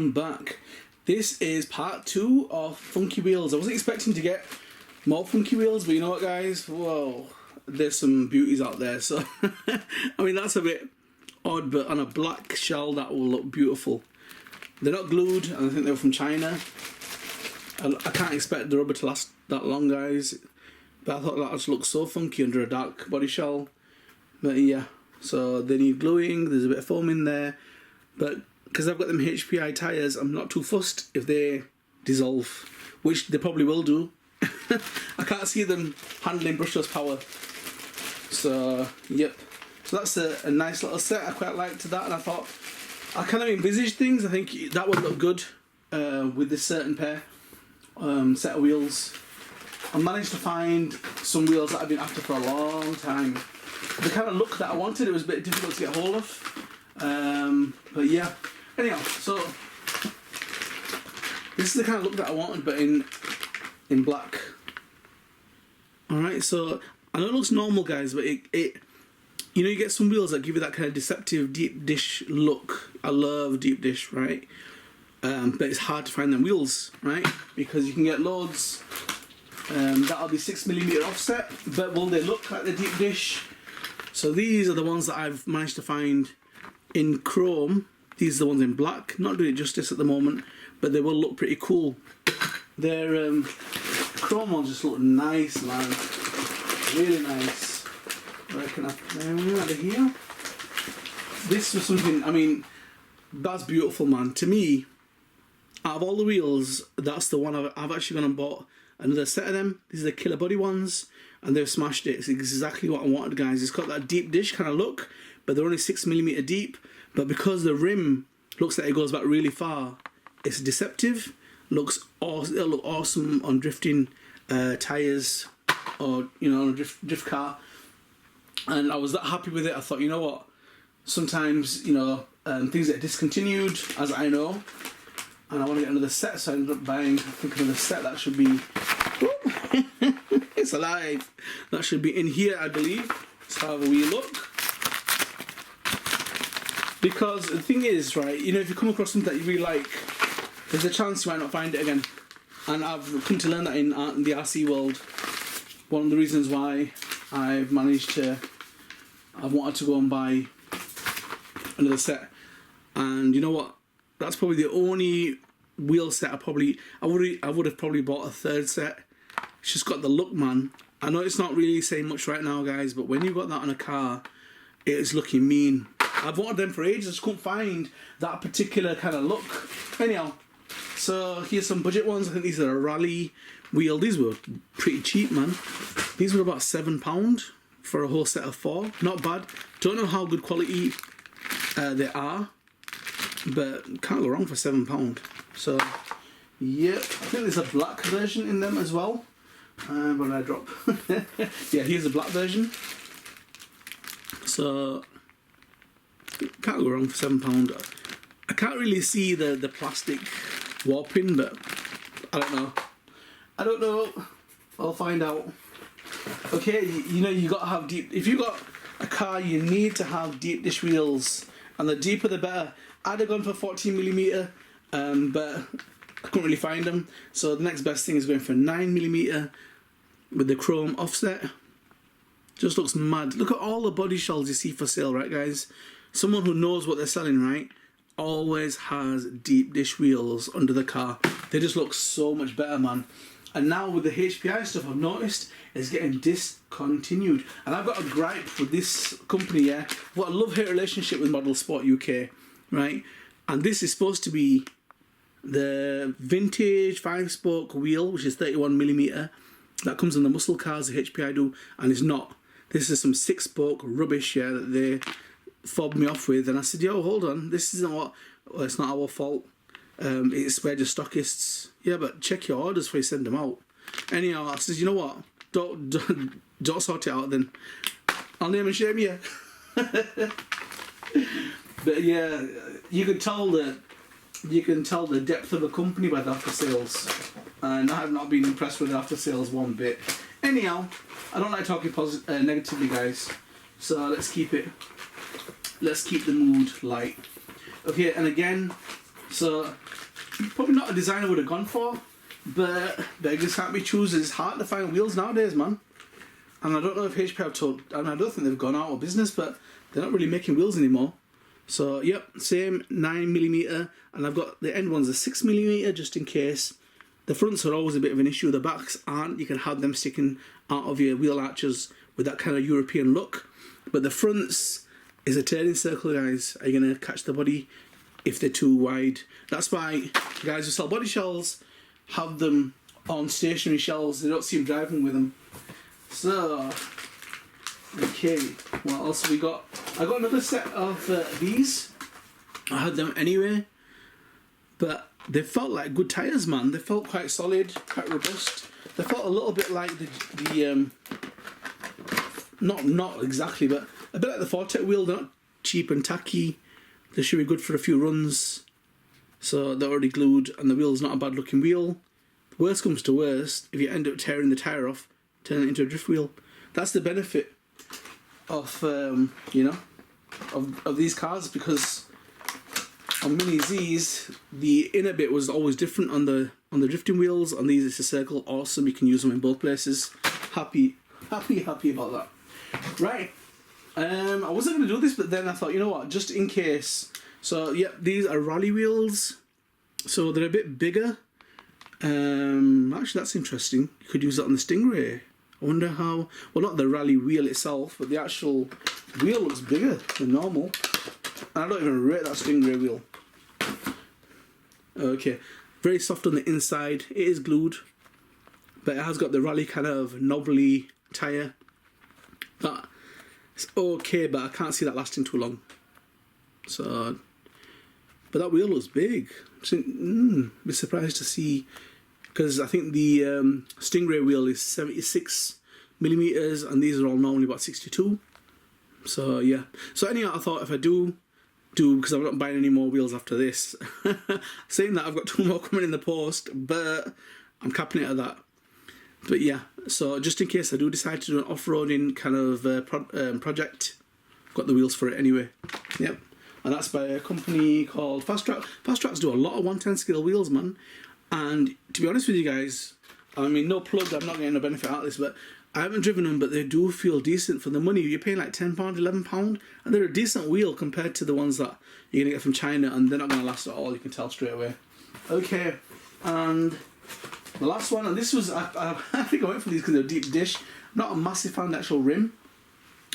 welcome back. This is part 2 of funky wheels. I wasn't expecting to get more funky wheels, but you know what, guys? Whoa, there's some beauties out there. So I mean, that's a bit odd, but on a black shell that will look beautiful. They're not glued, and I think they're from China. I can't expect the rubber to last that long, guys, but I thought that just looked so funky under a dark body shell. But yeah, so they need gluing. There's a bit of foam in there, but because I've got them HPI tyres, I'm not too fussed if they dissolve, which they probably will do. I can't see them handling brushless power. So yep, so that's a nice little set. I quite liked that, and I thought I kind of envisaged things. I think that would look good with this certain pair set of wheels. I managed to find some wheels that I've been after for a long time. The kind of look that I wanted, it was a bit difficult to get hold of. But yeah, anyhow, so this is the kind of look that I wanted, but in black. Alright, so I know it looks normal, guys, but it you know, you get some wheels that give you that kind of deceptive deep dish look. I love deep dish, right? But it's hard to find them wheels, right? Because you can get loads that'll be 6mm offset, but will they look like the deep dish? So these are the ones that I've managed to find in chrome. These are the ones in black. Not doing it justice at the moment, but they will look pretty cool. Their chrome ones just look nice, man. Really nice. I reckon out of here. This was something, I mean, that's beautiful, man. To me, out of all the wheels, that's the one I've actually gone and bought another set of them. These are the Killer Body ones, and they've smashed it. It's exactly what I wanted, guys. It's got that deep dish kind of look, but they're only 6mm deep. But because the rim looks like it goes back really far, it's deceptive. Looks awesome. It'll look awesome on drifting tires, or you know, on a drift car. And I was that happy with it. I thought, you know what? Sometimes, you know, things get discontinued, as I know, and I want to get another set, so I ended up buying, I think, another set that should be. It's alive. That should be in here, I believe. Let's have a wee look. Because the thing is, right, you know, if you come across something that you really like, there's a chance you might not find it again. And I've come to learn that in the RC world. One of the reasons why I've wanted to go and buy another set. And you know what? That's probably the only wheel set I would have probably bought a third set. It's just got the look, man. I know it's not really saying much right now, guys, but when you've got that on a car, it is looking mean. I've wanted them for ages, I just couldn't find that particular kind of look. Anyhow, so here's some budget ones. I think these are a rally wheel. These were pretty cheap, man. These were about £7 for a whole set of 4. Not bad. Don't know how good quality they are, but can't go wrong for £7. So, yeah, I think there's a black version in them as well. What did I drop? Yeah, here's a black version. So, can't go wrong for £7. I can't really see the plastic warping, but I don't know. I don't know. I'll find out. Okay, you know, you got to have deep. If you got a car, you need to have deep dish wheels, and the deeper the better. I'd have gone for 14mm, but I couldn't really find them. So the next best thing is going for 9mm with the chrome offset. Just looks mad. Look at all the body shells you see for sale, right, guys? Someone who knows what they're selling, right, always has deep dish wheels under the car. They just look so much better, man. And now with the HPI stuff, I've noticed it's getting discontinued. And I've got a gripe with this company, yeah. What a love-hate relationship with Model Sport UK, right? And this is supposed to be the vintage 5-spoke wheel, which is 31mm. That comes in the muscle cars, the HPI do, and it's not. This is some 6-spoke rubbish, yeah, that they fobbed me off with. And I said, yo, hold on, this isn't what, well, it's not our fault. It's we're just stockists. Yeah, but check your orders before you send them out. Anyhow, I said, you know what? Don't sort it out then. I'll name and shame you. But yeah, you can tell the depth of a company by the after sales, and I have not been impressed with the after sales one bit. Anyhow, I don't like talking negatively, guys. So let's keep the mood light. Okay, and again, so Probably not a design I would have gone for, but beggars can't be choosers. It's hard to find wheels nowadays, man. And I don't know if HP have told, and I don't think they've gone out of business, but they're not really making wheels anymore. So, yep, same 9mm, and I've got the end ones are 6mm just in case. The fronts are always a bit of an issue, the backs aren't. You can have them sticking out of your wheel arches with that kind of European look. But the fronts is a turning circle, guys. Are you going to catch the body if they're too wide? That's why guys who sell body shells have them on stationary shells. They don't seem driving with them. So, okay, what else have we got? I got another set of these. I had them anyway, but they felt like good tyres, man. They felt quite solid, quite robust. They felt a little bit like the not exactly, but a bit like the Fortec wheel. They're not cheap and tacky. They should be good for a few runs. So they're already glued, and the wheel's not a bad looking wheel. Worst comes to worst, if you end up tearing the tyre off, turn it into a drift wheel. That's the benefit of you know, of these cars, because on Mini Z's the inner bit was always different on the drifting wheels. On these it's a circle. Awesome, you can use them in both places. Happy about that. Right, I wasn't going to do this, but then I thought, you know what, just in case. So yep, these are rally wheels, so they're a bit bigger. Actually that's interesting. You could use that on the Stingray. I wonder how, well, not the rally wheel itself, but the actual wheel looks bigger than normal. And I don't even rate that Stingray wheel. Okay, very soft on the inside. It is glued, but it has got the rally kind of knobbly tyre. But it's okay, but I can't see that lasting too long. So, but that wheel looks big. Be surprised to see, because I think the Stingray wheel is 76mm and these are all normally about 62. So yeah. So anyhow, I thought if I do, because I'm not buying any more wheels after this. Saying that, I've got 2 more coming in the post, but I'm capping it at that. But yeah, so just in case I do decide to do an off-roading kind of project, I've got the wheels for it anyway. Yep. And that's by a company called Fast Track. Fast Tracks do a lot of 110 scale wheels, man. And to be honest with you guys, I mean, no plug, I'm not getting no benefit out of this, but I haven't driven them, but they do feel decent for the money. You're paying like £10, £11, and they're a decent wheel compared to the ones that you're going to get from China, and they're not going to last at all, you can tell straight away. Okay, and the last one, and this was, I think I went for these because they're deep dish. I'm not a massive fan of the actual rim,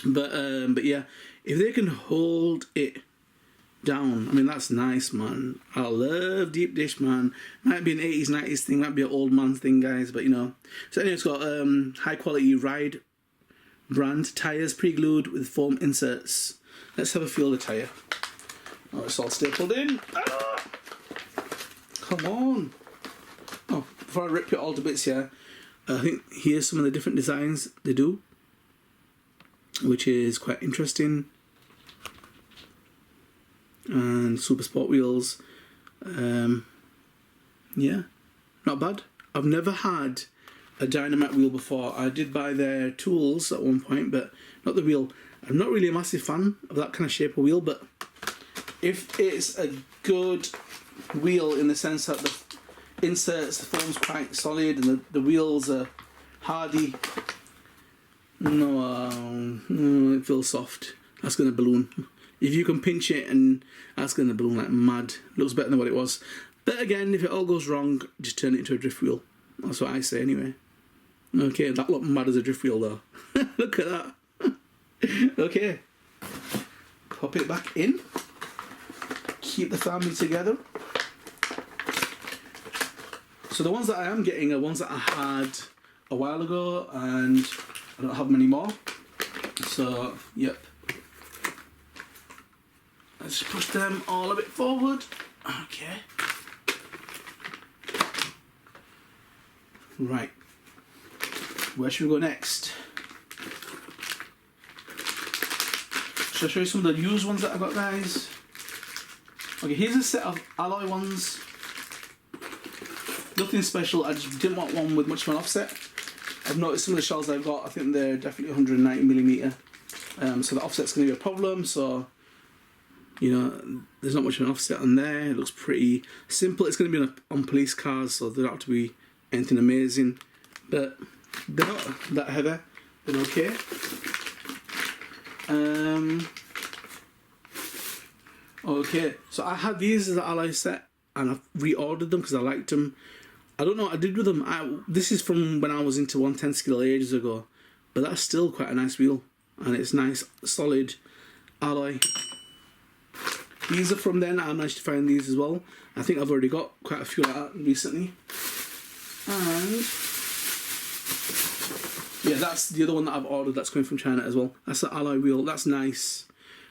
but yeah, if they can hold it down, I mean, that's nice, man. I love deep dish, man. Might be an 80s 90s thing, might be an old man thing, guys, but you know. So anyway, it's got high quality Ride brand tyres, pre-glued with foam inserts. Let's have a feel of the tyre. Oh, it's all stapled in. Ah! Come on. Oh, before I rip it all to bits here, I think here's some of the different designs they do, which is quite interesting. And super sport wheels, yeah, not bad. I've never had a Dynamite wheel before. I did buy their tools at one point, but not the wheel. I'm not really a massive fan of that kind of shape of wheel, but if it's a good wheel in the sense that the inserts, the foam's quite solid and the wheels are hardy, it feels soft. That's going to balloon. If you can pinch it, and that's going to balloon like mad. Looks better than what it was. But again, if it all goes wrong, just turn it into a drift wheel. That's what I say anyway. Okay, that looked mad as a drift wheel though. Look at that. Okay. Pop it back in. Keep the family together. So the ones that I am getting are ones that I had a while ago, and I don't have many more. So, yep. Let's push them all a bit forward. Okay. Right. Where should we go next? Should I show you some of the used ones that I got, guys? Okay, here's a set of alloy ones. Nothing special, I just didn't want one with much of an offset. I've noticed some of the shells I've got, I think they're definitely 190mm. So the offset's going to be a problem, so You know, there's not much of an offset on there. It looks pretty simple. It's going to be on police cars, so they don't have to be anything amazing. But they're not that heavy. They're okay. Okay, so I had these as an alloy set, and I've reordered them because I liked them. I don't know what I did with them. This is from when I was into 110 scale ages ago, but that's still quite a nice wheel, and it's nice, solid alloy. These are from then. I managed to find these as well. I think I've already got quite a few like that recently. And yeah, that's the other one that I've ordered that's coming from China as well. That's the alloy wheel. That's nice.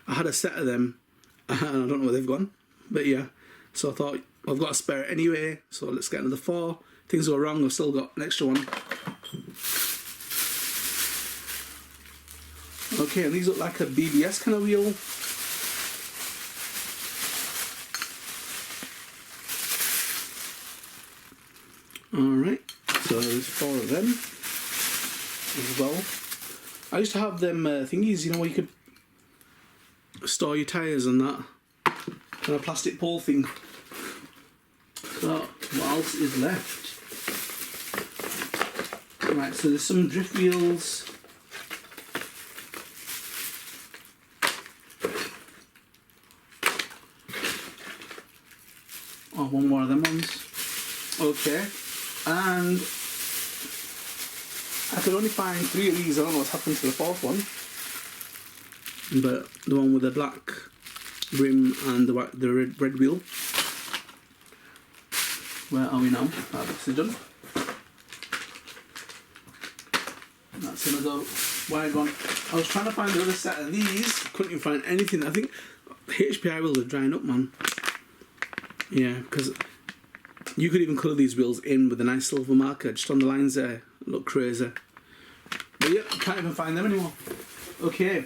I had a set of them, and I don't know where they've gone. But yeah, so I thought, I've got a spare anyway, so let's get another 4. Things go wrong, I've still got an extra one. Okay, and these look like a BBS kind of wheel. Alright, so there's 4 of them as well. I used to have them thingies, you know, where you could store your tyres and that. And a plastic pole thing. So, what else is left? Right, so there's some drift wheels. Oh, one more of them ones. Okay. And I could only find 3 of these. I don't know what's happened to the 4th one. But the one with the black rim and the red wheel. Where are we now? That's done. That's another wide one. I was trying to find the other set of these. Couldn't even find anything. I think HPI wheels are drying up, man. Yeah, because you could even colour these wheels in with a nice silver marker just on the lines there. Look crazy. But yeah, I can't even find them anymore. Okay,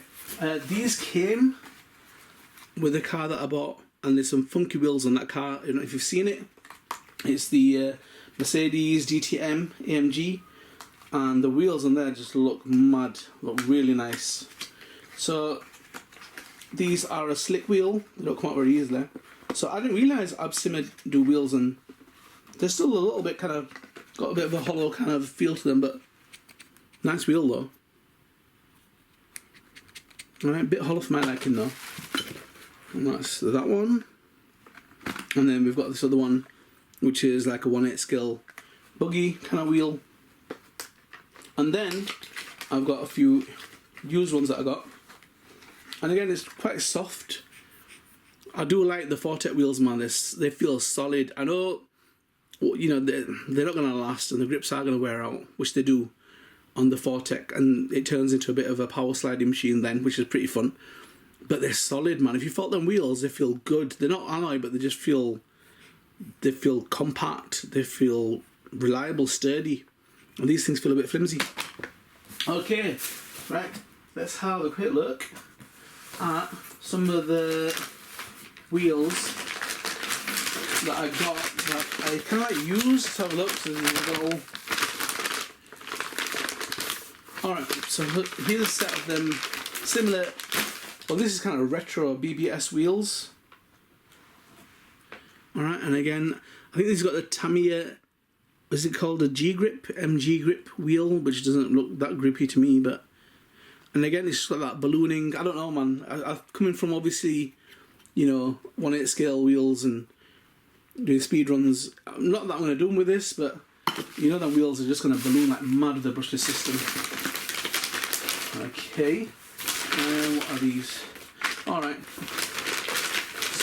these came with the car that I bought, and there's some funky wheels on that car. I don't know if you've seen it. It's the Mercedes GTM AMG, and the wheels on there just look mad, look really nice. So these are a slick wheel. They don't come out very easily. So I didn't realise Absima do wheels, and they're still a little bit kind of got a bit of a hollow kind of feel to them, but nice wheel though. Alright, a bit hollow for my liking though. And that's that one. And then we've got this other one, which is like a 1/8 scale buggy kind of wheel. And then I've got a few used ones that I got. And again, it's quite soft. I do like the Fortec wheels, man. They feel solid. I know, you know, they're not going to last, and the grips are going to wear out, which they do on the Fortec, and it turns into a bit of a power sliding machine then, which is pretty fun. But they're solid, man. If you felt them wheels, they feel good. They're not alloy, but they just feel, they feel compact. They feel reliable, sturdy. And these things feel a bit flimsy. Okay, right. Let's have a quick look at some of the wheels that I got that I kind of like used. Let's have a look. So alright, so here's a set of them. Similar. Well, this is kind of retro BBS wheels. Alright, and again, I think this has got the Tamiya, is it called a G-grip, MG grip wheel, which doesn't look that grippy to me, but, and again, it's got that ballooning. I don't know, man. I've coming from obviously, you know, 1/8 scale wheels and doing speed runs. Not that I'm going to do them with this, but you know, the wheels are just going to balloon like mad with the brushless system. Okay. What are these? Alright.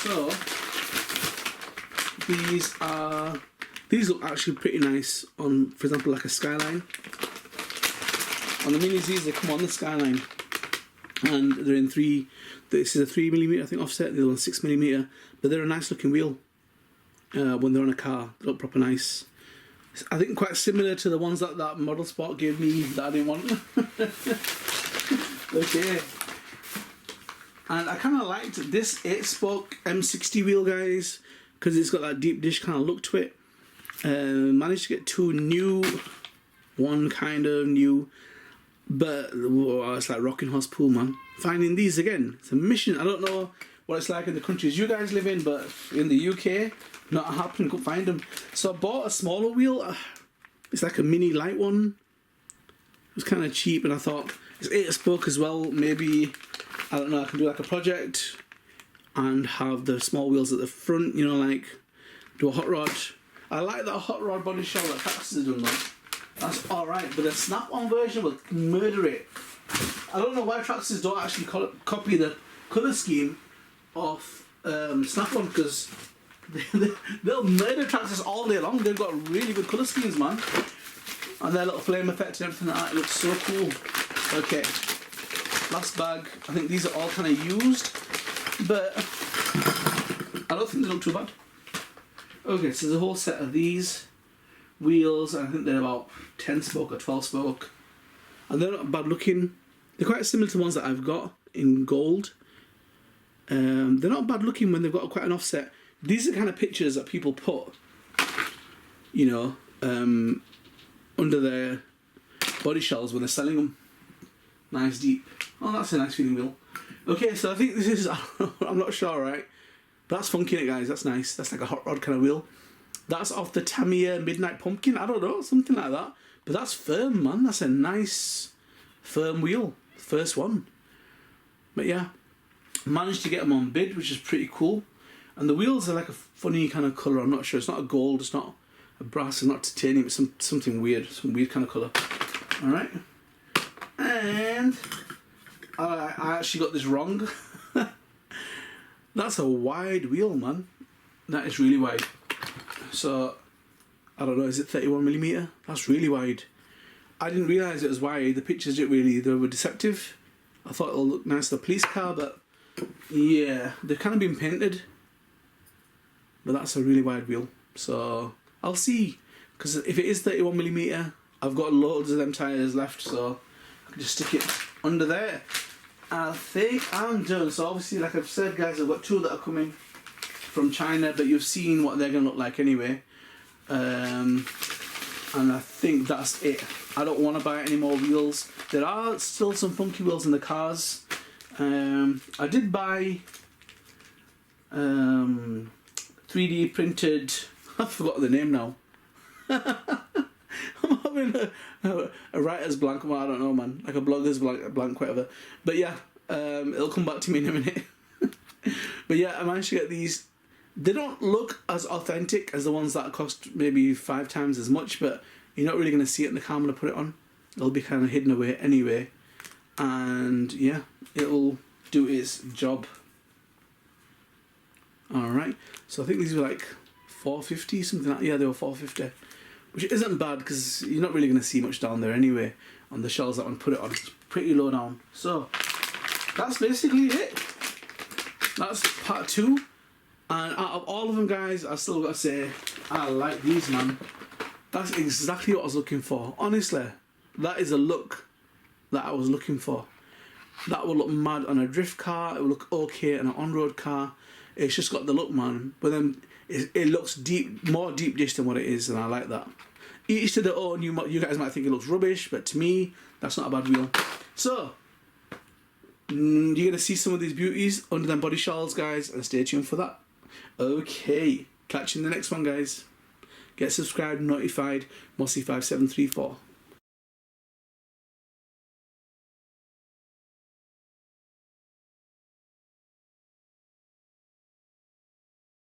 So, these look actually pretty nice on, for example, like a Skyline. On the minis, they come on the Skyline. And they're in this is a 3mm, I think, offset, the other one's 6mm. But they're a nice looking wheel when they're on a car. They look proper nice. I think quite similar to the ones that Model Sport gave me that I didn't want. Okay. And I kind of liked this 8-spoke M60 wheel, guys, because it's got that deep dish kind of look to it. Managed to get 2 new, one kind of new, but it's like rocking horse pool, man. Finding these again, it's a mission. I don't know what it's like in the countries you guys live in, but in the UK, not happening, couldn't find them. So I bought a smaller wheel. It's like a mini light one. It was kind of cheap, and I thought it's 8-spoke as well. Maybe, I don't know, I can do like a project and have the small wheels at the front, you know, like do a hot rod. I like that hot rod body shell that Traxxas has done though. That's alright, but the snap-on version will murder it. I don't know why Traxxas don't actually copy the colour scheme of snap-on, because they'll murder Traxxas all day long. They've got really good colour schemes, man. And their little flame effect and everything like that, it looks so cool. Okay, last bag. I think these are all kind of used, but I don't think they look too bad. Okay, so there's a whole set of these wheels, and I think they're about 10-spoke or 12-spoke. And they're not bad looking. They're quite similar to the ones that I've got in gold. They're not bad looking when they've got quite an offset. These are the kind of pictures that people put, you know, under their body shells when they're selling them. Nice deep. Oh, that's a nice feeling wheel. Okay, so I think this is, I'm not sure, right? But that's funky, it, guys. That's nice. That's like a hot rod kind of wheel. That's off the Tamiya Midnight Pumpkin. I don't know, something like that. But that's firm, man. That's a nice, firm wheel. First one. But yeah, managed to get them on bid, which is pretty cool. And the wheels are like a funny kind of colour. I'm not sure. It's not a gold. It's not a brass. It's not titanium. It's something weird. Some weird kind of colour. All right. And I actually got this wrong. That's a wide wheel, man. That is really wide. So, I don't know, is it 31mm? That's really wide. I didn't realise it was wide. The pictures didn't really, they were deceptive. I thought it'll look nice in a police car, but yeah, they've kind of been painted. But that's a really wide wheel. So, I'll see. Because if it is 31mm, I've got loads of them tyres left, so I can just stick it under there. I think I'm done. So obviously, like I've said, guys, I've got 2 that are coming from China, but you've seen what they're going to look like anyway. And I think that's it. I don't want to buy any more wheels. There are still some funky wheels in the cars. I did buy 3D printed, I forgot the name now. I'm having a writer's blank, well, I don't know, man, like a blogger's blank, whatever. But yeah, it'll come back to me in a minute. But yeah, I managed to get these. They don't look as authentic as the ones that cost maybe 5 times as much, but you're not really going to see it in the camera when I put it on. It'll be kind of hidden away anyway. And yeah, it will do its job. Alright, so I think these were like $4.50, something like that. Yeah, they were $4.50. Which isn't bad, because you're not really going to see much down there anyway on the shells that one put it on. It's pretty low down. So, that's basically it. That's part 2. And out of all of them, guys, I still got to say, I like these, man. That's exactly what I was looking for. Honestly, that is a look that I was looking for. That will look mad on a drift car. It will look okay on an on-road car. It's just got the look, man. But then it looks deep, more deep dish than what it is, and I like that. Each to their own. You guys might think it looks rubbish, but to me, that's not a bad wheel. So, you're going to see some of these beauties under them body shells, guys, and stay tuned for that. Okay, catch you in the next one, guys. Get subscribed, notified, Mossy5734.